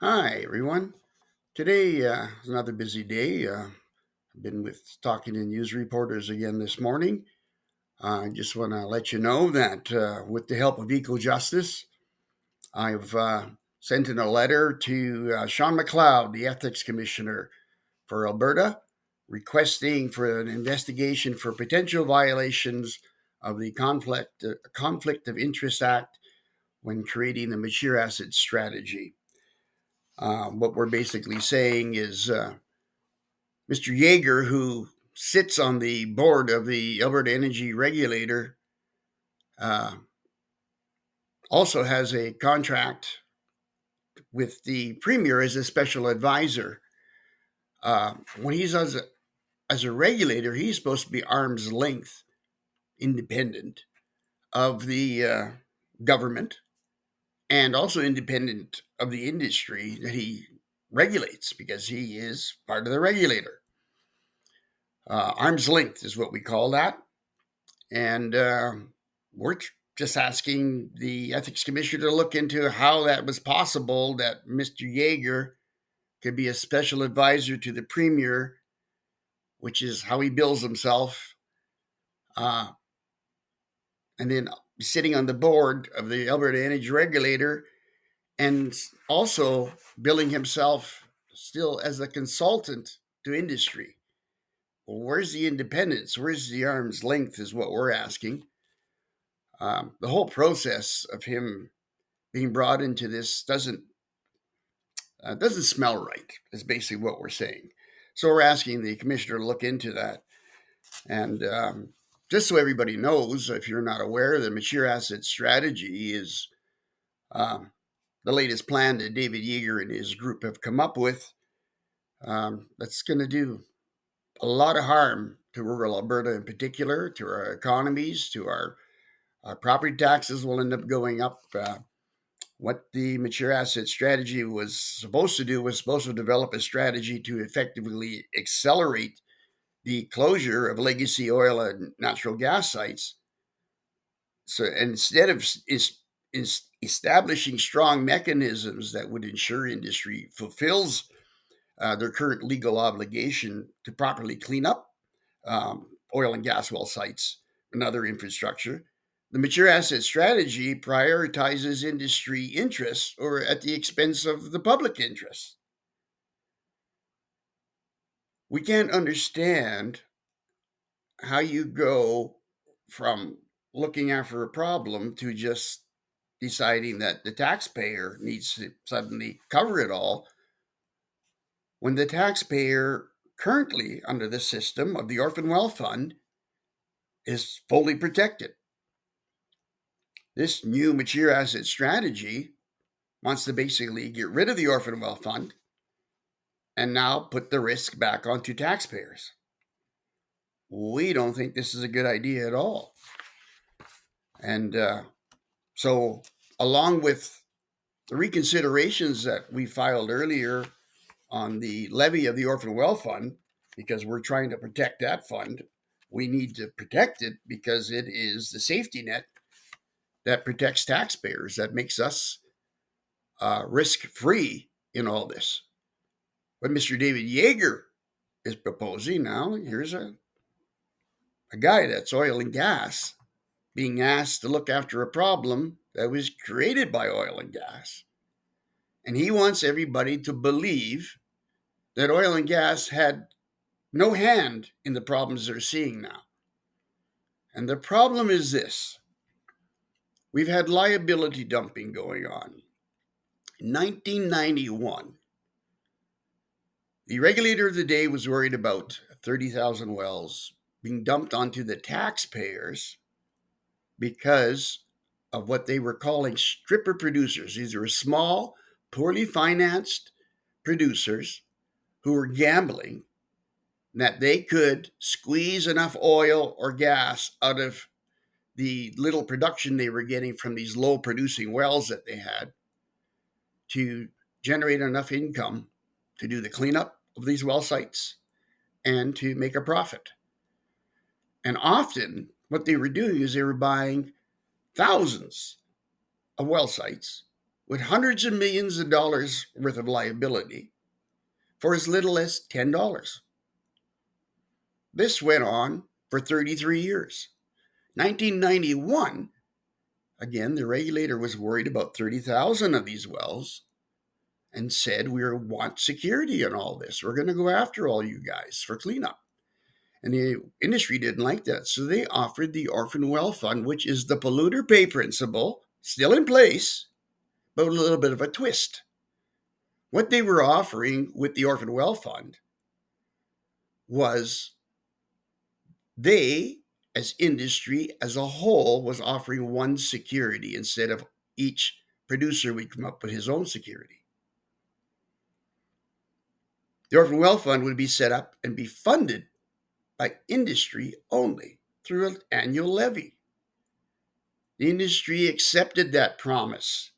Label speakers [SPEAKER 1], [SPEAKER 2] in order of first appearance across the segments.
[SPEAKER 1] Hi, everyone. Today is another busy day. I've been with talking to news reporters again this morning. I just want to let you know that with the help of Eco Justice, I've sent in a letter to Sean McLeod, the Ethics Commissioner for Alberta, requesting for an investigation for potential violations of the Conflict of Interest Act when creating the mature asset strategy. What we're basically saying is Mr. Yeager, who sits on the board of the Alberta Energy Regulator, uh, also has a contract with the Premier as a special advisor. When he's as a regulator, he's supposed to be arm's length independent of the government and also independent of the industry that he regulates because he is part of the regulator. Arm's length is what we call that. And we're just asking the ethics commissioner to look into how that was possible that Mr. Yeager could be a special advisor to the premier, which is how he bills himself, uh, and then sitting on the board of the Alberta Energy Regulator and also billing himself still as a consultant to industry. Well, where's the independence? Where's the arm's length is what we're asking. The whole process of him being brought into this doesn't smell right. Is basically what we're saying. So we're asking the commissioner to look into that, and just so everybody knows, if you're not aware, the mature asset strategy is um, the latest plan that David Yeager and his group have come up with. That's going to do a lot of harm to rural Alberta in particular, to our economies, to our property taxes will end up going up. What the mature asset strategy was supposed to do was supposed to develop a strategy to effectively accelerate the closure of legacy oil and natural gas sites. So instead of establishing strong mechanisms that would ensure industry fulfills their current legal obligation to properly clean up oil and gas well sites and other infrastructure, the mature asset strategy prioritizes industry interests or at the expense of the public interest. We can't understand how you go from looking after a problem to just deciding that the taxpayer needs to suddenly cover it all when the taxpayer currently under the system of the Orphan Well Fund is fully protected. This new mature asset strategy wants to basically get rid of the Orphan Well Fund and now put the risk back onto taxpayers. We don't think this is a good idea at all. And so, along with the reconsiderations that we filed earlier on the levy of the Orphan Well Fund, because we're trying to protect that fund, we need to protect it because it is the safety net that protects taxpayers, that makes us risk free in all this. What Mr. David Yeager is proposing now, here's a guy that's oil and gas being asked to look after a problem that was created by oil and gas. And he wants everybody to believe that oil and gas had no hand in the problems they're seeing now. And the problem is this: we've had liability dumping going on. In 1991, the regulator of the day was worried about 30,000 wells being dumped onto the taxpayers because of what they were calling stripper producers. These were small, poorly financed producers who were gambling that they could squeeze enough oil or gas out of the little production they were getting from these low producing wells that they had to generate enough income to do the cleanup of these well sites and to make a profit. And often what they were doing is they were buying thousands of well sites with hundreds of millions of dollars worth of liability for as little as $10. This went on for 33 years. 1991, again, the regulator was worried about 30,000 of these wells and said, we want security in all this. We're going to go after all you guys for cleanup. And the industry didn't like that. So they offered the Orphan Well Fund, which is the polluter pay principle, still in place, but with a little bit of a twist. What they were offering with the Orphan Well Fund was they, as industry as a whole, was offering one security instead of each producer would come up with his own security. The Orphan Well Fund would be set up and be funded by industry only through an annual levy. The industry accepted that promise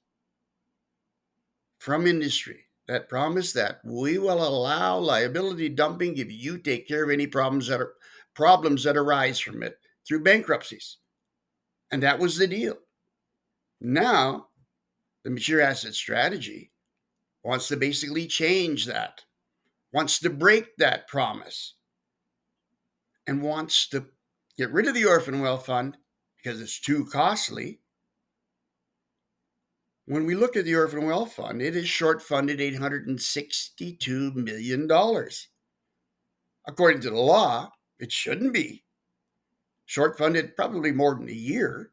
[SPEAKER 1] from industry, that promise that we will allow liability dumping if you take care of any problems that arise from it through bankruptcies. And that was the deal. Now, the mature asset strategy wants to basically change that, wants to break that promise, and wants to get rid of the Orphan Well Fund because it's too costly. When we look at the Orphan Well Fund, it is short funded $862 million. According to the law, it shouldn't be. Short funded probably more than a year.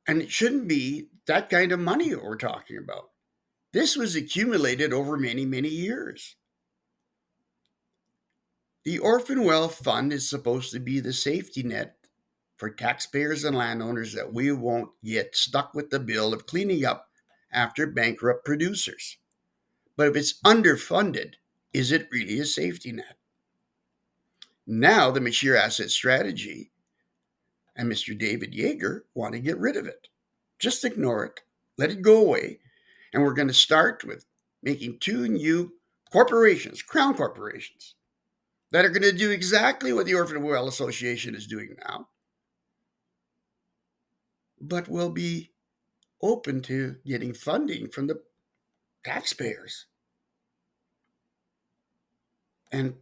[SPEAKER 1] And it shouldn't be that kind of money that we're talking about. This was accumulated over many, many years. The Orphan Well Fund is supposed to be the safety net for taxpayers and landowners that we won't get stuck with the bill of cleaning up after bankrupt producers. But if it's underfunded, is it really a safety net? Now the mature asset strategy and Mr. David Yeager want to get rid of it. Just ignore it. Let it go away. And we're going to start with making two new corporations, crown corporations, that are going to do exactly what the Orphan Well Association is doing now, but will be open to getting funding from the taxpayers and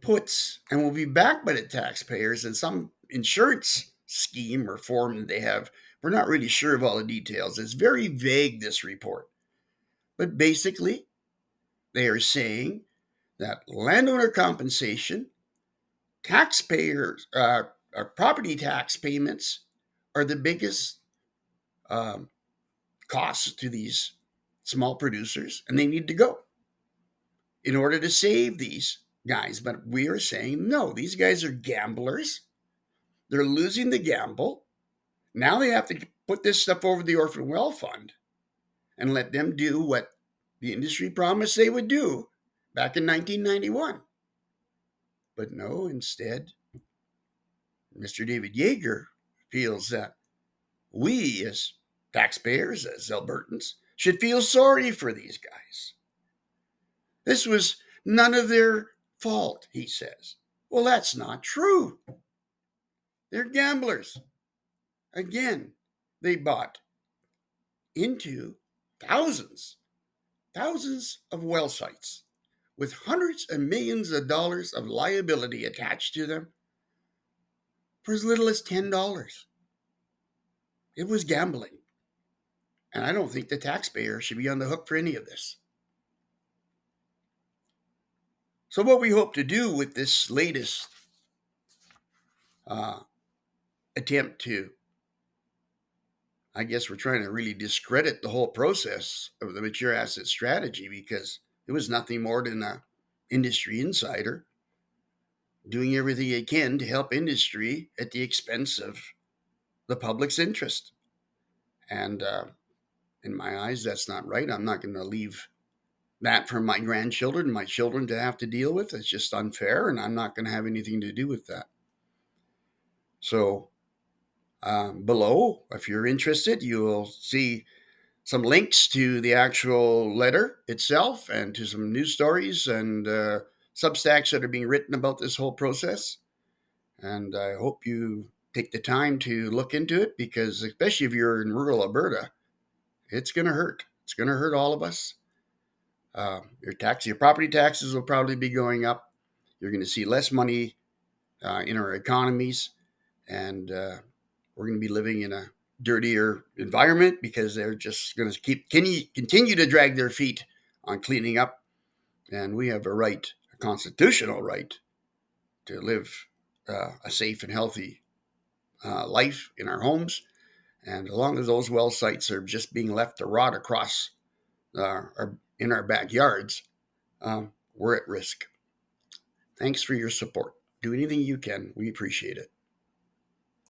[SPEAKER 1] will be backed by the taxpayers in some insurance scheme or form that they have. We're not really sure of all the details. It's very vague, this report. But basically, they are saying that landowner compensation, taxpayers, property tax payments are the biggest costs to these small producers, and they need to go in order to save these guys. But we are saying, no, these guys are gamblers. They're losing the gamble. Now they have to put this stuff over the Orphan Well Fund and let them do what the industry promised they would do back in 1991. But no, instead, Mr. David Yeager feels that we as taxpayers, as Albertans, should feel sorry for these guys. This was none of their fault, he says. Well, that's not true. They're gamblers. Again, they bought into thousands of well sites with hundreds of millions of dollars of liability attached to them for as little as $10. It was gambling. And I don't think the taxpayer should be on the hook for any of this. So what we hope to do with this latest attempt to, I guess we're trying to really discredit the whole process of the mature asset strategy, because it was nothing more than an industry insider doing everything he can to help industry at the expense of the public's interest. And in my eyes, that's not right. I'm not going to leave that for my grandchildren, my children to have to deal with. It's just unfair, and I'm not going to have anything to do with that. So below, if you're interested, you will see some links to the actual letter itself and to some news stories and Substacks that are being written about this whole process. And I hope you take the time to look into it, because especially if you're in rural Alberta it's going to hurt. It's going to hurt all of us. Your property taxes will probably be going up. You're going to see less money in our economies, and we're going to be living in a dirtier environment because they're just going to continue to drag their feet on cleaning up. And we have a constitutional right, to live a safe and healthy life in our homes. And as long as those well sites are just being left to rot across in our backyards, we're at risk. Thanks for your support. Do anything you can. We appreciate it.